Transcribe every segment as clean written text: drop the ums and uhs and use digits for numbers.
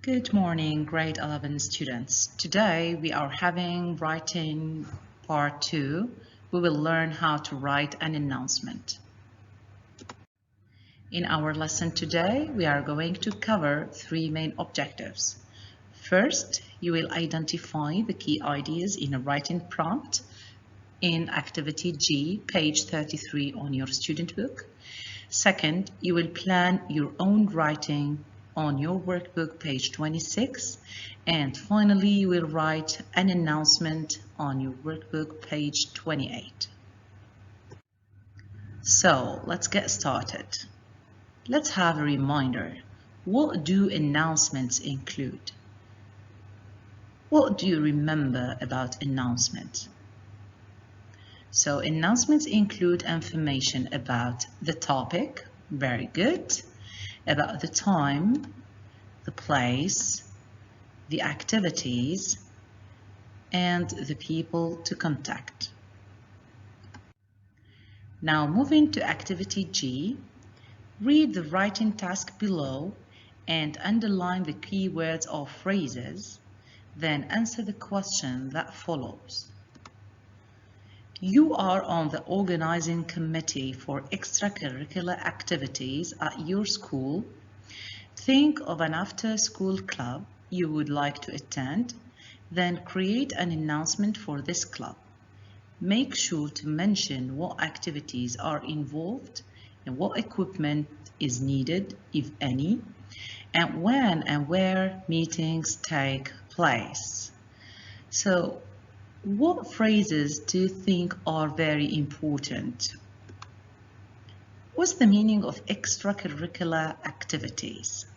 Good morning, grade 11 students. Today we are having writing part 2. We will learn how to write an announcement. In our lesson today, we are going to cover 3 main objectives. First, you will identify the key ideas in a writing prompt in activity G, page 33 on your student book. Second, you will plan your own writing on your workbook, page 26. And finally, you will write an announcement on your workbook, page 28. So let's get started. Let's have a reminder. What do announcements include? What do you remember about announcements? So announcements include information about the topic, very good, about the time, the place, the activities, and the people to contact. Now moving to activity G, read the writing task below and underline the keywords or phrases, then answer the question that follows. You are on the organizing committee for extracurricular activities at your school. Think of an after-school club you would like to attend, then create an announcement for this club. Make sure to mention what activities are involved and what equipment is needed, if any, and when and where meetings take place. So, what phrases do you think are very important? What's the meaning of extracurricular activities?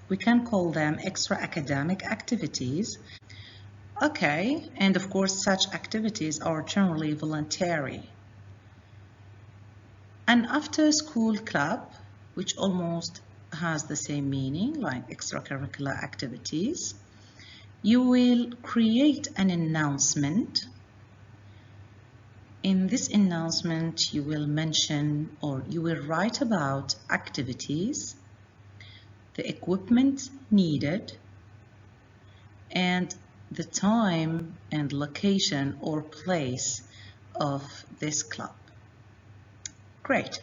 We can call them extra academic activities. Okay, and of course such activities are generally voluntary. An after-school club, which almost has the same meaning like extracurricular activities. You will create an announcement. In this announcement, you will mention or you will write about activities, the equipment needed, and the time and location or place of this club. Great.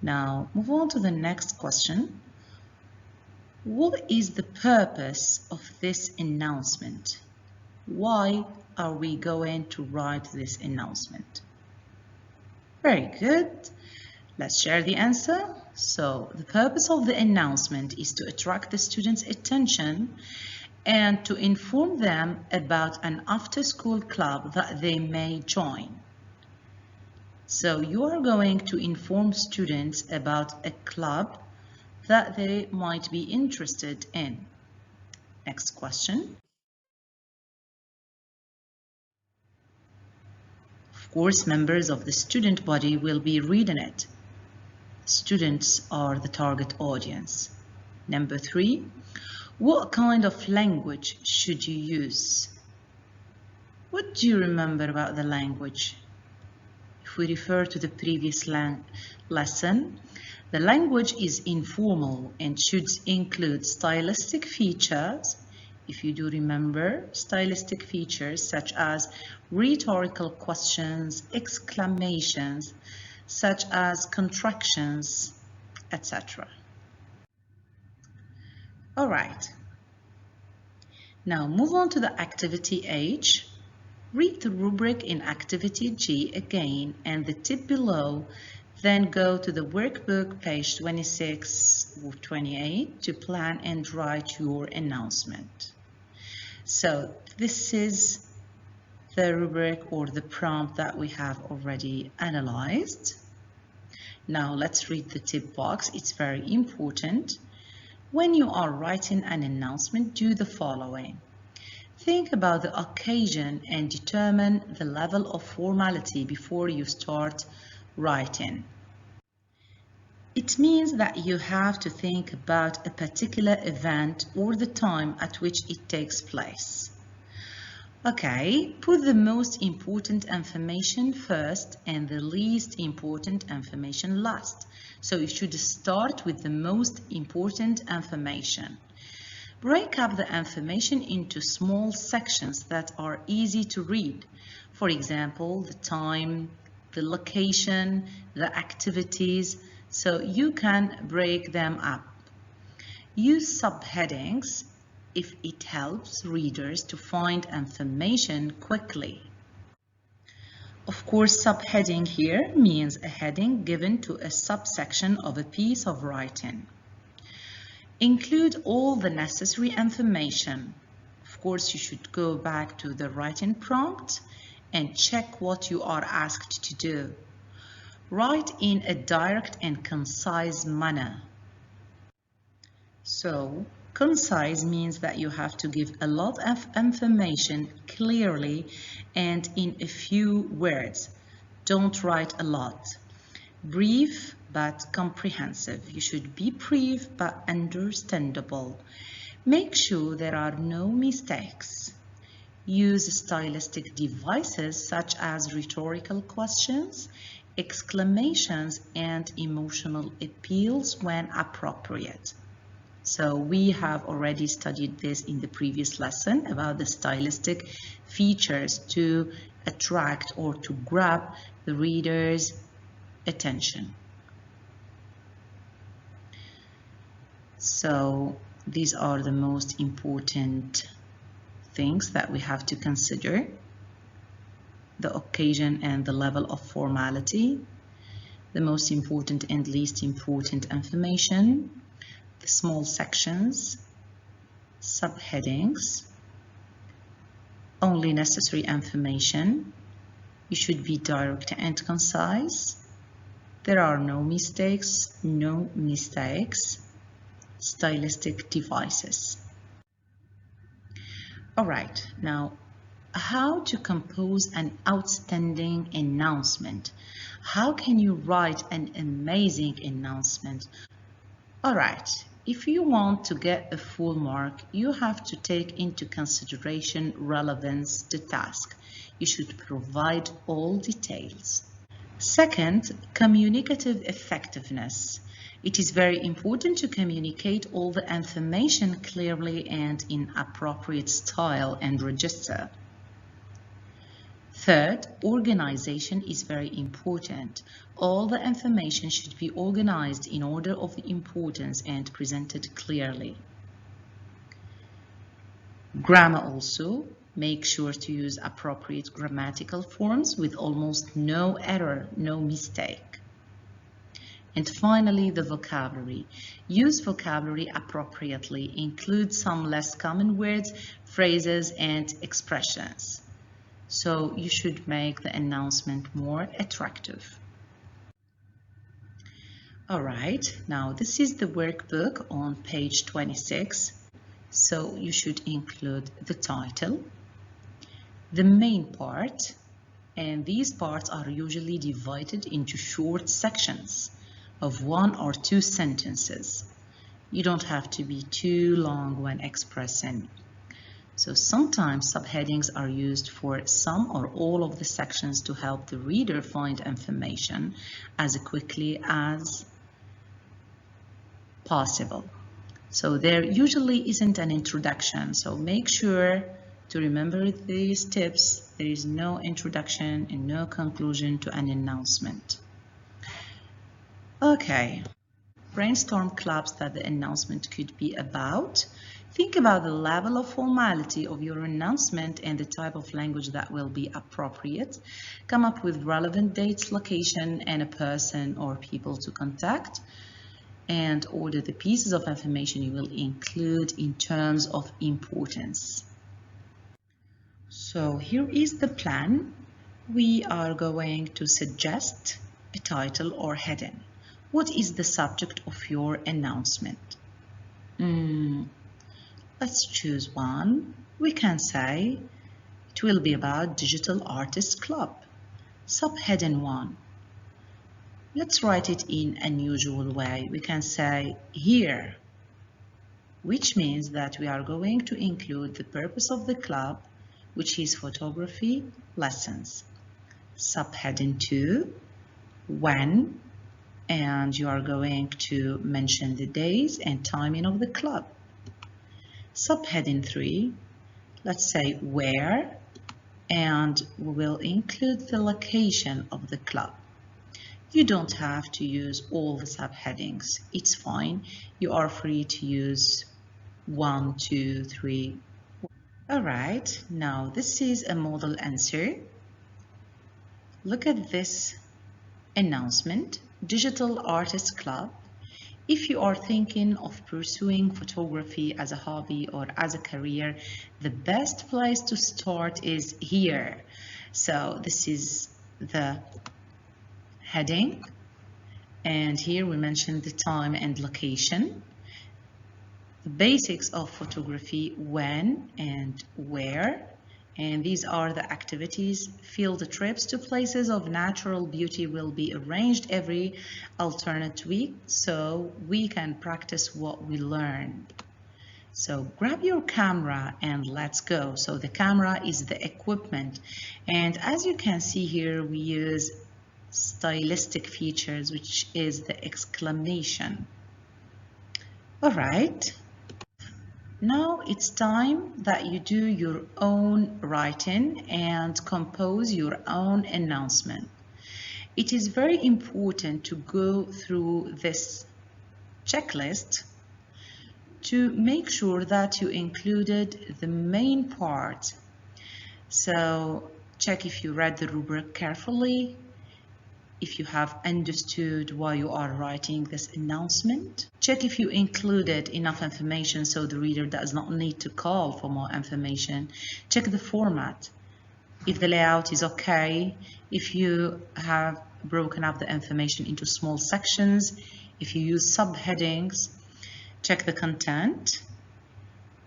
Now move on to the next question. What is the purpose of this announcement? Why are we going to write this announcement? Very good. Let's share the answer. So the purpose of the announcement is to attract the students' attention and to inform them about an after-school club that they may join. So you are going to inform students about a club that they might be interested in. Next question. Of course, members of the student body will be reading it. Students are the target audience. Number 3, what kind of language should you use? What do you remember about the language? If we refer to the previous lesson, the language is informal and should include stylistic features. If you do remember, stylistic features such as rhetorical questions, exclamations, such as contractions, etc. All right. Now move on to the activity H. Read the rubric in activity G again and the tip below. Then go to the workbook, page 26 or 28, to plan and write your announcement. So this is the rubric or the prompt that we have already analyzed. Now let's read the tip box. It's very important. When you are writing an announcement, do the following. Think about the occasion and determine the level of formality before you start writing. It means that you have to think about a particular event or the time at which it takes place. Okay, put the most important information first and the least important information last. So you should start with the most important information. Break up the information into small sections that are easy to read. For example, the time, the location, the activities, so you can break them up. Use subheadings if it helps readers to find information quickly. Of course, subheading here means a heading given to a subsection of a piece of writing. Include all the necessary information. Of course, you should go back to the writing prompt and check what you are asked to do. Write in a direct and concise manner. So, concise means that you have to give a lot of information clearly and in a few words. Don't write a lot. Brief but comprehensive. You should be brief but understandable. Make sure there are no mistakes. Use stylistic devices such as rhetorical questions, exclamations, and emotional appeals when appropriate. So we have already studied this in the previous lesson about the stylistic features to attract or to grab the reader's attention. So these are the most important things that we have to consider: the occasion and the level of formality, the most important and least important information, the small sections, subheadings, only necessary information. You should be direct and concise. There are no mistakes, stylistic devices. All right, now how to compose an outstanding announcement. How can you write an amazing announcement? All right, if you want to get a full mark, you have to take into consideration relevance to task. You should provide all details. Second, communicative effectiveness. It is very important to communicate all the information clearly and in appropriate style and register. Third, organization is very important. All the information should be organized in order of importance and presented clearly. Grammar also. Make sure to use appropriate grammatical forms with almost no error, no mistake. And finally, the vocabulary. Use vocabulary appropriately. Include some less common words, phrases, and expressions. So you should make the announcement more attractive. All right, now this is the workbook on page 26. So you should include the title, the main part, and these parts are usually divided into short sections of 1 or 2 sentences. You don't have to be too long when expressing. So sometimes subheadings are used for some or all of the sections to help the reader find information as quickly as possible. So there usually isn't an introduction, so make sure to remember these tips. There is no introduction and no conclusion to an announcement. Okay, brainstorm clubs that the announcement could be about. Think about the level of formality of your announcement and the type of language that will be appropriate. Come up with relevant dates, location, and a person or people to contact. And order the pieces of information you will include in terms of importance. So here is the plan. We are going to suggest a title or heading. What is the subject of your announcement? Let's choose one. We can say it will be about Digital Artists Club. Subheading 1. Let's write it in an unusual way. We can say here, which means that we are going to include the purpose of the club, which is photography lessons. Subheading 2, when, and you are going to mention the days and timing of the club. Subheading 3, let's say where, and we will include the location of the club. You don't have to use all the subheadings. It's fine. You are free to use 1, 2, 3. All right, now this is a model answer. Look at this announcement, Digital Artists Club. If you are thinking of pursuing photography as a hobby or as a career, the best place to start is here. So this is the heading, and here we mentioned the time and location, the basics of photography, when and where, and these are the activities. Field trips to places of natural beauty will be arranged every alternate week so we can practice what we learn. So grab your camera and let's go. So the camera is the equipment, and as you can see here, we use stylistic features, which is the exclamation. All right. Now it's time that you do your own writing and compose your own announcement. It is very important to go through this checklist to make sure that you included the main part. So check if you read the rubric carefully, if you have understood why you are writing this announcement. Check if you included enough information so the reader does not need to call for more information. Check the format, if the layout is okay, if you have broken up the information into small sections, if you use subheadings. Check the content,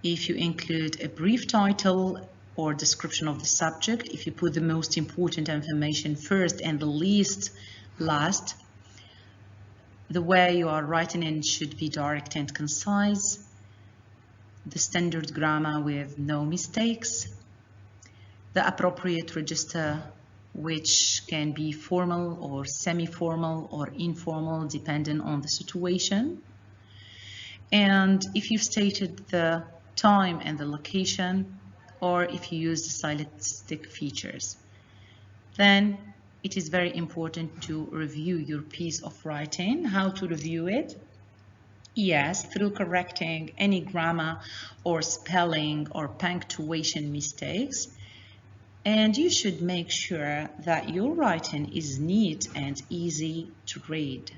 if you include a brief title or description of the subject, if you put the most important information first and the least last. The way you are writing in should be direct and concise. The standard grammar with no mistakes. The appropriate register, which can be formal or semi-formal or informal depending on the situation. And if you've stated the time and the location, or if you use the stylistic features, then it is very important to review your piece of writing. How to review it? Yes, through correcting any grammar or spelling or punctuation mistakes. And you should make sure that your writing is neat and easy to read.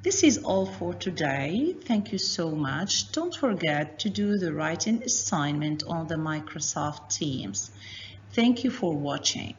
This is all for today. Thank you so much. Don't forget to do the writing assignment on the Microsoft Teams. Thank you for watching.